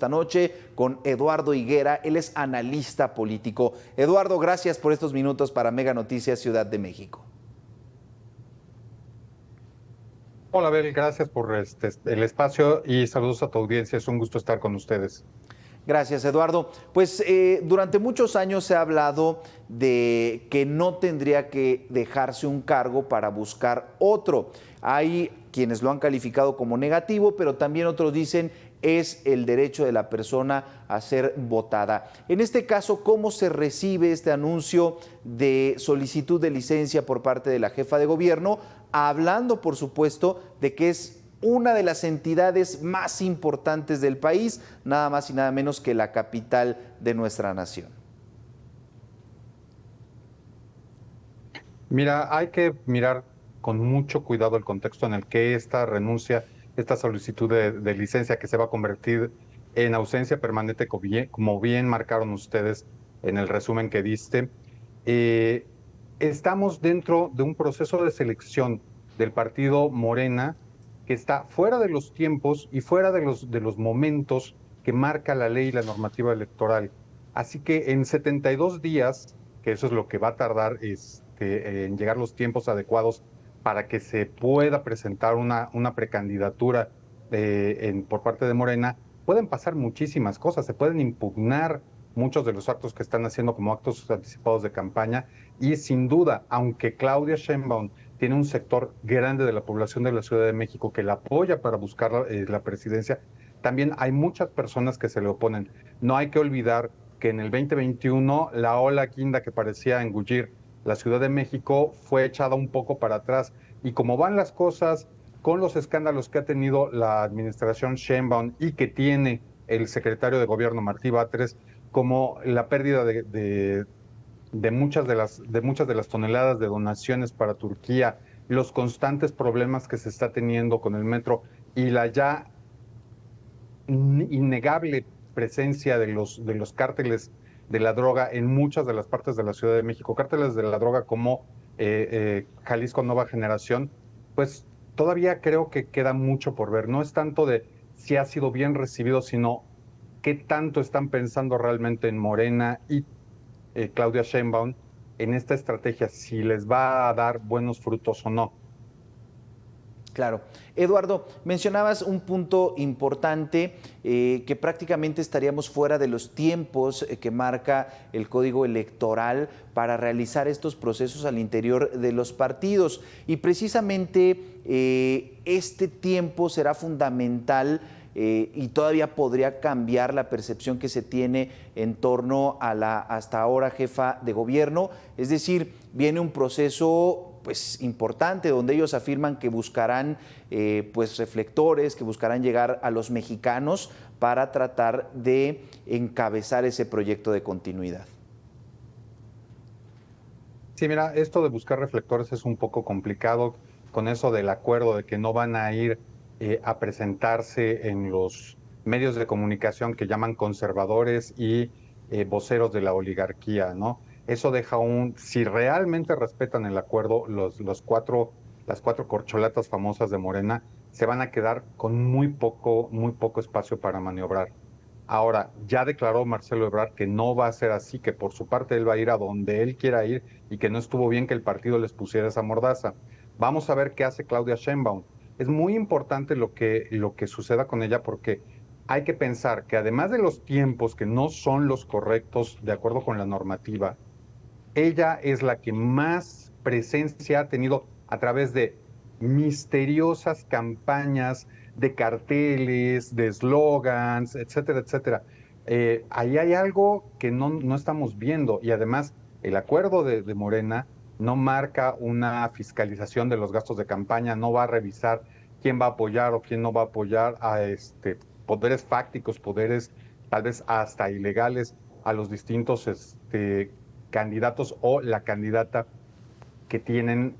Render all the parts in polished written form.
esta noche con Eduardo Higuera. Él es analista político. Eduardo, gracias por estos minutos para Mega Noticias Ciudad de México. Hola, Abel, gracias por el espacio y saludos a tu audiencia. Es un gusto estar con ustedes. Gracias, Eduardo. Pues durante muchos años se ha hablado de que no tendría que dejarse un cargo para buscar otro. Hay quienes lo han calificado como negativo, pero también otros dicen es el derecho de la persona a ser votada. En este caso, ¿cómo se recibe este anuncio de solicitud de licencia por parte de la jefa de gobierno? Hablando, por supuesto, de que es una de las entidades más importantes del país, nada más y nada menos que la capital de nuestra nación. Mira, hay que mirar con mucho cuidado el contexto en el que esta renuncia, esta solicitud de licencia que se va a convertir en ausencia permanente, como bien marcaron ustedes en el resumen que diste, eh, estamos dentro de un proceso de selección del partido Morena que está fuera de los tiempos y fuera de los momentos que marca la ley y la normativa electoral. Así que en 72 días, que eso es lo que va a tardar en llegar los tiempos adecuados para que se pueda presentar una precandidatura por parte de Morena, pueden pasar muchísimas cosas, se pueden impugnar muchos de los actos que están haciendo como actos anticipados de campaña y sin duda, aunque Claudia Sheinbaum tiene un sector grande de la población de la Ciudad de México que la apoya para buscar la presidencia, también hay muchas personas que se le oponen. No hay que olvidar que en el 2021 la ola guinda que parecía engullir la Ciudad de México fue echada un poco para atrás. Y como van las cosas con los escándalos que ha tenido la administración Sheinbaum y que tiene el secretario de gobierno Martí Batres, como la pérdida de muchas de las toneladas de donaciones para Turquía, los constantes problemas que se está teniendo con el metro y la ya innegable presencia de los cárteles de la droga en muchas de las partes de la Ciudad de México, cárteles de la droga como Jalisco Nueva Generación, pues todavía creo que queda mucho por ver. No es tanto de si ha sido bien recibido, sino qué tanto están pensando realmente en Morena y Claudia Sheinbaum en esta estrategia, si les va a dar buenos frutos o no. Claro. Eduardo, mencionabas un punto importante, que prácticamente estaríamos fuera de los tiempos que marca el Código Electoral para realizar estos procesos al interior de los partidos. Y precisamente este tiempo será fundamental y todavía podría cambiar la percepción que se tiene en torno a la hasta ahora jefa de gobierno. Es decir, viene un proceso pues importante, donde ellos afirman que buscarán pues reflectores, que buscarán llegar a los mexicanos para tratar de encabezar ese proyecto de continuidad. Sí, mira, esto de buscar reflectores es un poco complicado con eso del acuerdo de que no van a ir a presentarse en los medios de comunicación que llaman conservadores y voceros de la oligarquía, ¿no? Eso deja si realmente respetan el acuerdo, las cuatro corcholatas famosas de Morena se van a quedar con muy poco espacio para maniobrar. Ahora, ya declaró Marcelo Ebrard que no va a ser así, que por su parte él va a ir a donde él quiera ir y que no estuvo bien que el partido les pusiera esa mordaza. Vamos a ver qué hace Claudia Sheinbaum. Es muy importante lo que suceda con ella porque hay que pensar que además de los tiempos que no son los correctos de acuerdo con la normativa, ella es la que más presencia ha tenido a través de misteriosas campañas, de carteles, de eslogans, etcétera, etcétera. Ahí hay algo que no estamos viendo y además el acuerdo de Morena no marca una fiscalización de los gastos de campaña, no va a revisar quién va a apoyar o quién no va a apoyar a poderes fácticos, poderes tal vez hasta ilegales a los distintos candidatos o la candidata que tienen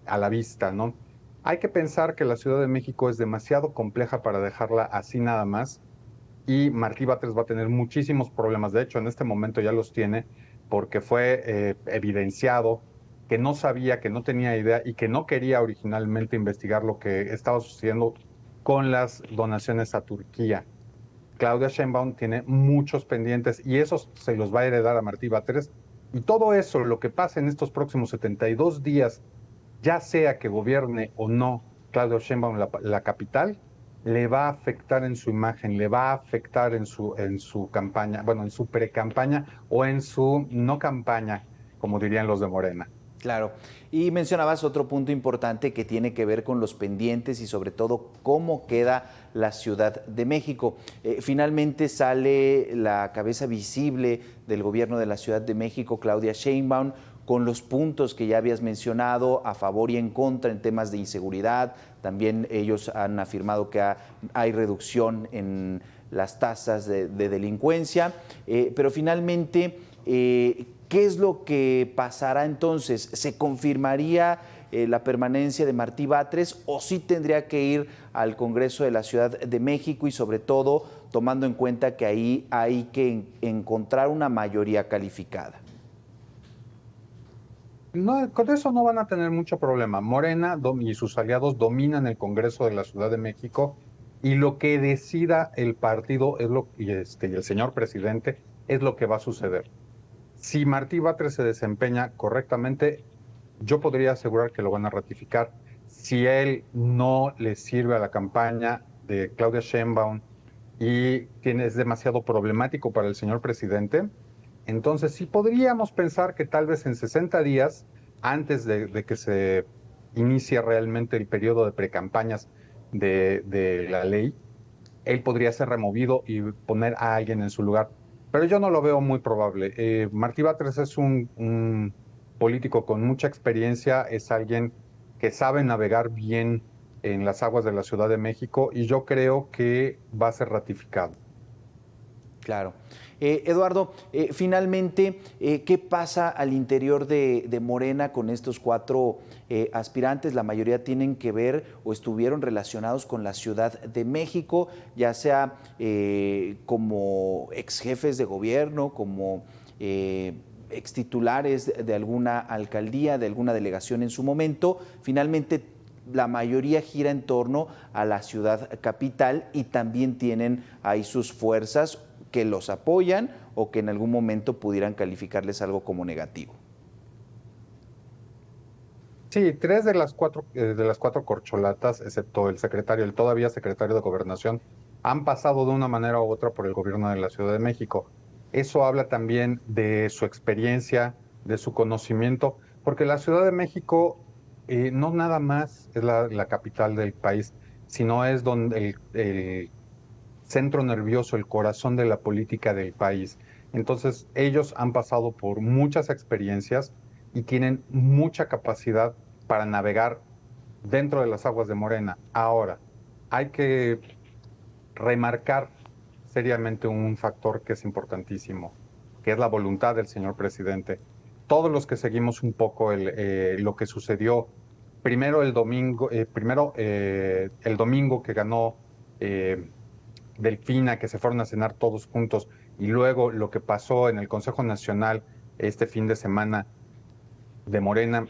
a la vista, ¿no? Hay que pensar que la Ciudad de México es demasiado compleja para dejarla así nada más y Martí Batres va a tener muchísimos problemas. De hecho, en este momento ya los tiene porque fue evidenciado que no sabía, que no tenía idea y que no quería originalmente investigar lo que estaba sucediendo con las donaciones a Turquía. Claudia Sheinbaum tiene muchos pendientes y esos se los va a heredar a Martí Batres. Y todo eso, lo que pasa en estos próximos 72 días, ya sea que gobierne o no Claudia Sheinbaum la capital, le va a afectar en su imagen, le va a afectar en su campaña, bueno, en su pre-campaña o en su no campaña, como dirían los de Morena. Claro. Y mencionabas otro punto importante que tiene que ver con los pendientes y sobre todo cómo queda la Ciudad de México. Finalmente sale la cabeza visible del gobierno de la Ciudad de México, Claudia Sheinbaum, con los puntos que ya habías mencionado a favor y en contra en temas de inseguridad. También ellos han afirmado que hay reducción en las tasas de delincuencia, pero finalmente ¿qué es lo que pasará entonces? ¿Se confirmaría la permanencia de Martí Batres o sí tendría que ir al Congreso de la Ciudad de México y sobre todo tomando en cuenta que ahí hay que encontrar una mayoría calificada? No, con eso no van a tener mucho problema. Morena y sus aliados dominan el Congreso de la Ciudad de México y lo que decida el partido es y el señor presidente es lo que va a suceder. Si Martí Batres se desempeña correctamente, yo podría asegurar que lo van a ratificar. Si él no le sirve a la campaña de Claudia Sheinbaum y es demasiado problemático para el señor presidente, entonces sí podríamos pensar que tal vez en 60 días, antes de que se inicie realmente el periodo de precampañas de la ley, él podría ser removido y poner a alguien en su lugar. Pero yo no lo veo muy probable. Martí Batres es un político con mucha experiencia, es alguien que sabe navegar bien en las aguas de la Ciudad de México y yo creo que va a ser ratificado. Claro. Eduardo, finalmente, ¿qué pasa al interior de Morena con estos cuatro aspirantes? La mayoría tienen que ver o estuvieron relacionados con la Ciudad de México, ya sea como ex jefes de gobierno, como ex titulares de alguna alcaldía, de alguna delegación en su momento. Finalmente, la mayoría gira en torno a la ciudad capital y también tienen ahí sus fuerzas que los apoyan o que en algún momento pudieran calificarles algo como negativo. Sí, tres de las cuatro corcholatas, excepto el secretario, el todavía secretario de Gobernación, han pasado de una manera u otra por el gobierno de la Ciudad de México. Eso habla también de su experiencia, de su conocimiento, porque la Ciudad de México no nada más es la capital del país, sino es donde el centro nervioso, el corazón de la política del país. Entonces, ellos han pasado por muchas experiencias y tienen mucha capacidad para navegar dentro de las aguas de Morena. Ahora, hay que remarcar seriamente un factor que es importantísimo, que es la voluntad del señor presidente. Todos los que seguimos un poco lo que sucedió el domingo que ganó Delfina, que se fueron a cenar todos juntos, y luego lo que pasó en el Consejo Nacional este fin de semana de Morena,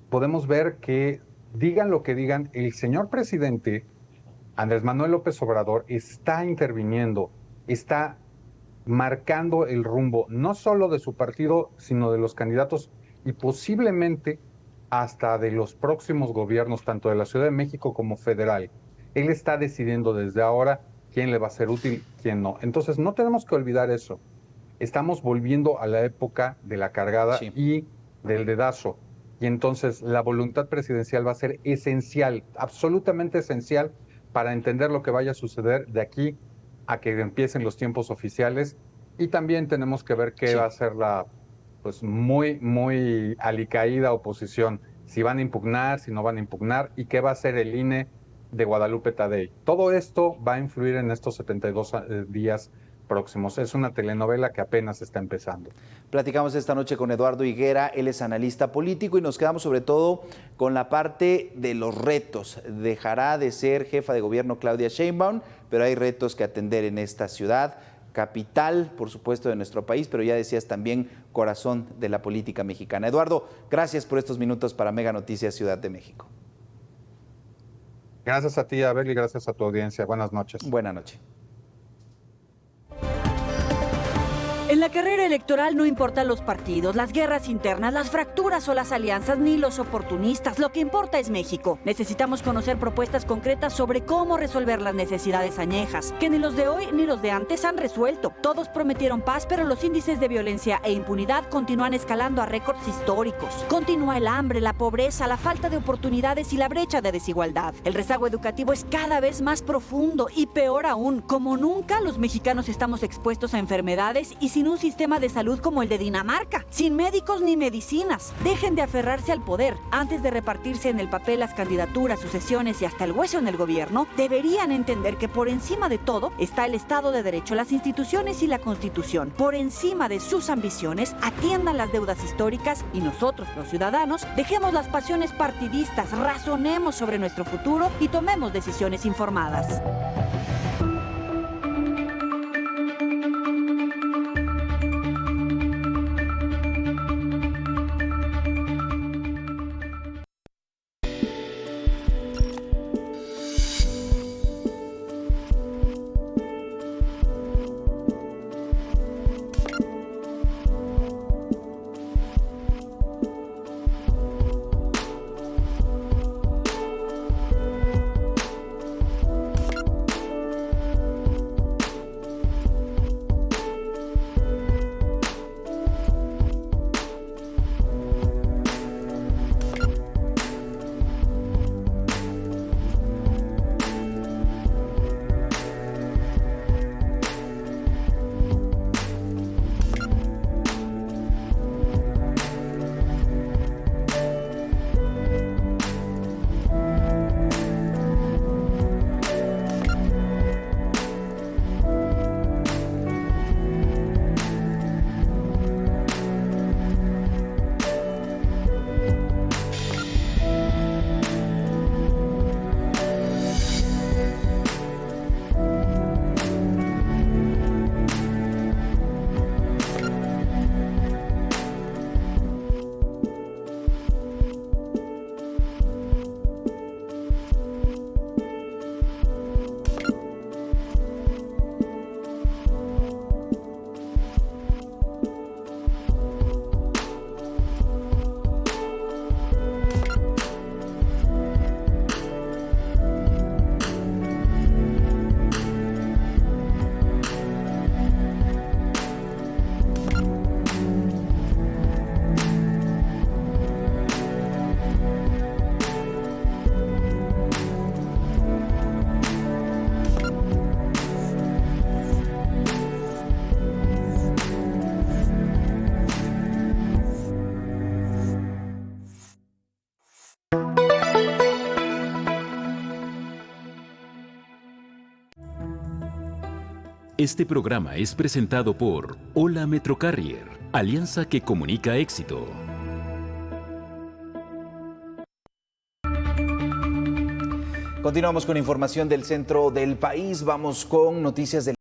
podemos ver que, digan lo que digan, el señor presidente Andrés Manuel López Obrador está interviniendo, está marcando el rumbo no solo de su partido, sino de los candidatos y posiblemente hasta de los próximos gobiernos, tanto de la Ciudad de México como federal. Él está decidiendo desde ahora quién le va a ser útil, quién no. Entonces, no tenemos que olvidar eso. Estamos volviendo a la época de la cargada Sí. y del dedazo. Y entonces la voluntad presidencial va a ser esencial, absolutamente esencial para entender lo que vaya a suceder de aquí a que empiecen los tiempos oficiales. Y también tenemos que ver qué va Sí. a ser la, pues muy, muy alicaída oposición. Si van a impugnar, si no van a impugnar y qué va a hacer el INE de Guadalupe Tadei. Todo esto va a influir en estos 72 días próximos. Es una telenovela que apenas está empezando. Platicamos esta noche con Eduardo Higuera, él es analista político y nos quedamos sobre todo con la parte de los retos. Dejará de ser jefa de gobierno Claudia Sheinbaum, pero hay retos que atender en esta ciudad, capital, por supuesto, de nuestro país, pero ya decías también corazón de la política mexicana. Eduardo, gracias por estos minutos para Mega Noticias Ciudad de México. Gracias a ti, Abel, y gracias a tu audiencia. Buenas noches. Buenas noches. la carrera electoral no importan los partidos, las guerras internas, las fracturas o las alianzas, ni los oportunistas. Lo que importa es México. Necesitamos conocer propuestas concretas sobre cómo resolver las necesidades añejas, que ni los de hoy ni los de antes han resuelto. Todos prometieron paz, pero los índices de violencia e impunidad continúan escalando a récords históricos. Continúa el hambre, la pobreza, la falta de oportunidades y la brecha de desigualdad. El rezago educativo es cada vez más profundo y peor aún, como nunca los mexicanos estamos expuestos a enfermedades y sin un sistema de salud como el de Dinamarca, sin médicos ni medicinas. Dejen de aferrarse al poder. Antes de repartirse en el papel las candidaturas, sucesiones y hasta el hueso en el gobierno, deberían entender que por encima de todo está el Estado de Derecho, las instituciones y la Constitución. Por encima de sus ambiciones, atiendan las deudas históricas y nosotros, los ciudadanos, dejemos las pasiones partidistas, razonemos sobre nuestro futuro y tomemos decisiones informadas. Este programa es presentado por Hola Metrocarrier, alianza que comunica éxito. Continuamos con información del centro del país. Vamos con noticias del